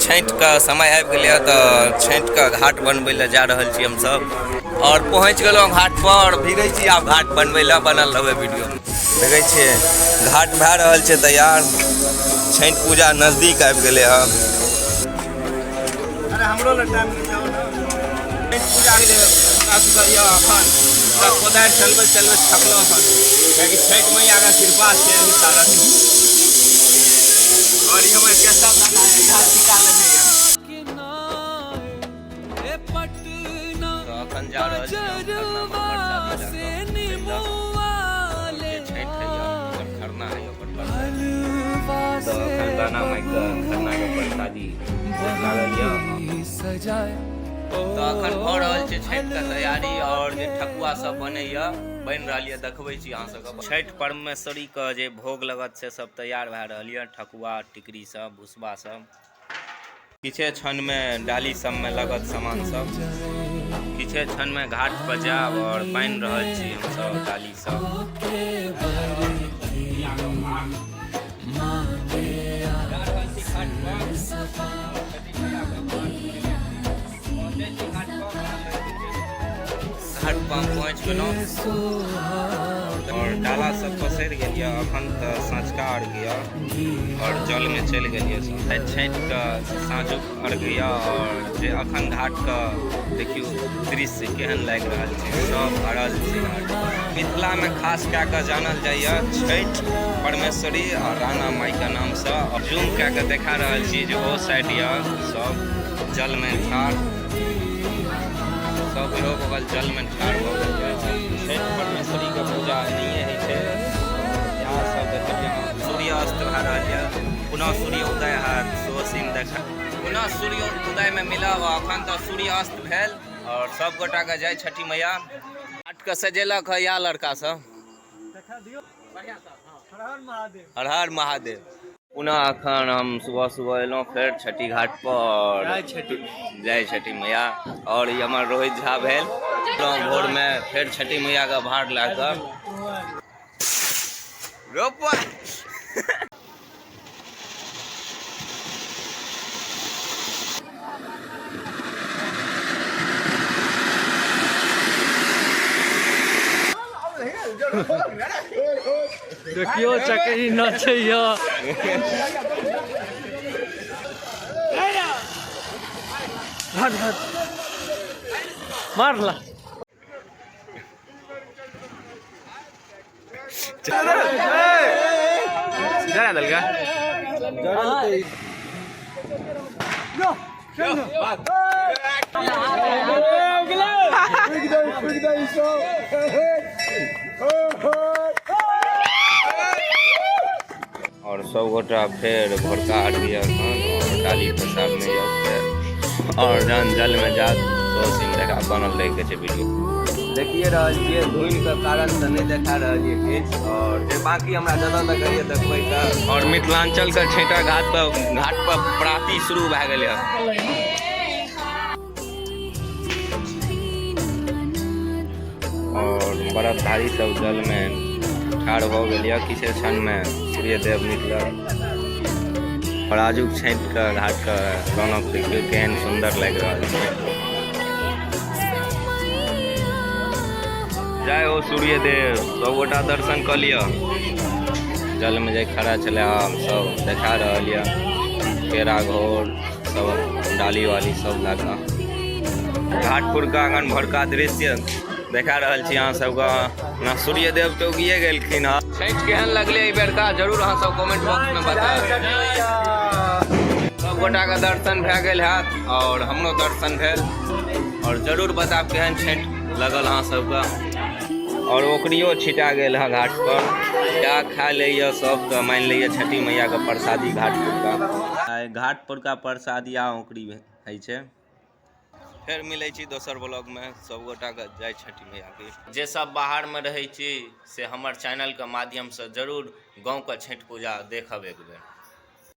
छठ का समय आबि गेलै तो छठ का घाट बनबै लए जा रहल छी हम सब और पहुँच गेलहुँ घाट पर। भिगै छी आब घाट बनबै लए, बनल रहबै वीडियो। देखै छियै घाट भए रहल छै तैयार। छठ पूजा नजदीक आबि गेलै हँ। अरे हमरो लग टाइम जाओ ना। छठ पूजा के अखन कोदारि चलबैत चलबैत थकलहुँ हन, कियाकि छठ मैया के कृपा छै एहि कारण। और ये हमारे कैसा गाना है यहाँ निकाल दे। तो अखन जा रहल छी हम खरना में प्रसादी लए कऽ और जे छठ है ओकर खरना है ओकर प्रसादी। तो अखन गाना माइक खरना के प्रसादी लागल यऽ। तो अखन भऽ रहल छै छठ के तैयारी और जे ठकुआ सब बनैया बनि रहल यऽ, देखबै छी अहाँ सबके। छठ परमेश्वरी के जे भोग लगत से सब तैयार भए रहल यऽ, ठकुआ टिकरी सब भुसबा सब। किछे क्षण में डाली सब में लगत सामान सब। किछे क्षण में घाट पर जाब और बांधि रहल छी हम सब डाली सब। घाट पर पहुँच गेलहुँ और डाला सब पसरि गेल यऽ। अखन तऽ सँझका अर्घ यऽ और जल में चलि गेल यऽ सब। छठ का साँझुक अर्घ यऽ और जे अखन घाट का देखियो दृश्य केहन लागि रहल छै, सब भरल छै घाट। मिथिला में खास कए कऽ जानल जाइए छठ परमेश्वरी और राणा माई के नाम से। और जूम कए कऽ देखा रहल छी जे ओ साइड यऽ सब जल में ठाढ़, सब इहो बगल जल में ठाढ़ भऽ गेल छै। छठ परमेश्वरी के पूजा एनाहिए होइ छै। यहाँ सब देखिए सूर्य अस्त भए रहल यऽ, पुनः सूर्य उदय हैत सेहो सीन देखा। पुनः सूर्य उदय में मिलब। अखन तऽ सूर्य अस्त भेल और सब गोटा के जय छठी मैया। घाट के सजेलक है या लड़का सब। हर हर महादेव। पुनः अखन हम सुबह सुबह एलहुँ फेर छठी घाट पर। जय छठी मैया। और ये हमार रोहित झा भेल भोर में फिर छठी मैया का भार लाकर रोपा। देखियो चकरी नचे मारला। जरा दल का और सब गोटा फिर भोरका अर्घ्य और डाली प्रसाद में और जन जल में जा तो सीन देखा बनल रहे के वीडियो देखिए रहल छियै। धुनि के कारण से नहीं देखा रहल किछ और जे बाकी हमरा जगह तक कहिए देखबै का। और मिथिलांचल के छठा घाट पर प्राती शुरू भए गेलै और बरतधारी सब जल में ठाढ़ हो गया। किसी क्षण में सूर्य देव निकल और आजुक छठ का घाट का रौनक देखिए केहन सुंदर लग रहा है। जय हो सूर्य देव। सब गोटा दर्शन कर लिया। जल में जाए खड़ा चले हम सब देखा रहल यऽ केरा घोर सब डाली वाली सब लगा। घाटपुर का अखन भोरका दृश्य देखा रहल छी अहाँ सबके। ना सूर्य देव तो उगिए गेलखिन हँ। छठ केहन लगले बेर का जरूर अहाँ सब कमेंट बॉक्स में बताएब। सब गोटा का दर्शन भए गेल हैत और हमरो दर्शन भेल और जरूर बताब केहन छठ लगल अहाँ सबके। और ओकरियो छिटा गेल है घाट पर। क्या खा लिया सब तो मान लिया छठी मैया का प्रसादी घाटपुर का। घाटपुर का प्रसादी आ ओकरी है छे। फिर मिले छी दोसर ब्लॉग में। सब गोटा के जय छठी मैया की। जे सब बाहर में रहे छी से हमर चैनल के माध्यम से जरूर गाँव का छठ पूजा देखब एक बेर।